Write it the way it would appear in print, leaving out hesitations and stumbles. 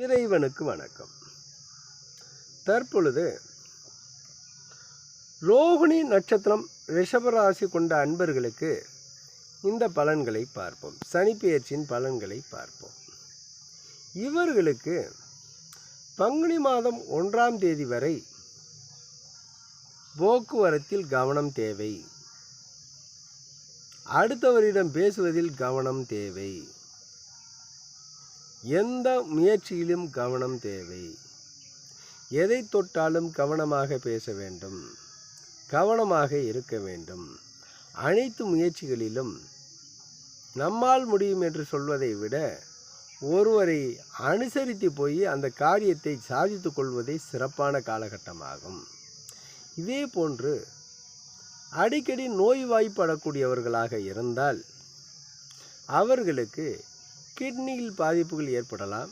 இறைவனுக்கு வணக்கம். தற்பொழுது ரோகிணி நட்சத்திரம் ரிஷபராசி கொண்ட அன்பர்களுக்கு இந்த பலன்களை பார்ப்போம். சனிப்பெயர்ச்சியின் பலன்களை பார்ப்போம். இவர்களுக்கு பங்குனி மாதம் 1ஆம் தேதி வரை போக்குவரத்தில் கவனம் தேவை. அடுத்தவரிடம் பேசுவதில் கவனம் தேவை. எந்த முயற்சியிலும் கவனம் தேவை. எதை தொட்டாலும் கவனமாக பேச வேண்டும், கவனமாக இருக்க வேண்டும். அனைத்து முயற்சிகளிலும் நம்மால் முடியும் என்று சொல்வதை விட ஒருவரை அனுசரித்து போய் அந்த காரியத்தை சாதித்து கொள்வதே சிறப்பான காலகட்டமாகும். இதே போன்று அடிக்கடி நோய்வாய்ப்படக்கூடியவர்களாக இருந்தால் அவர்களுக்கு கிட்னியில் பாதிப்புகள் ஏற்படலாம்.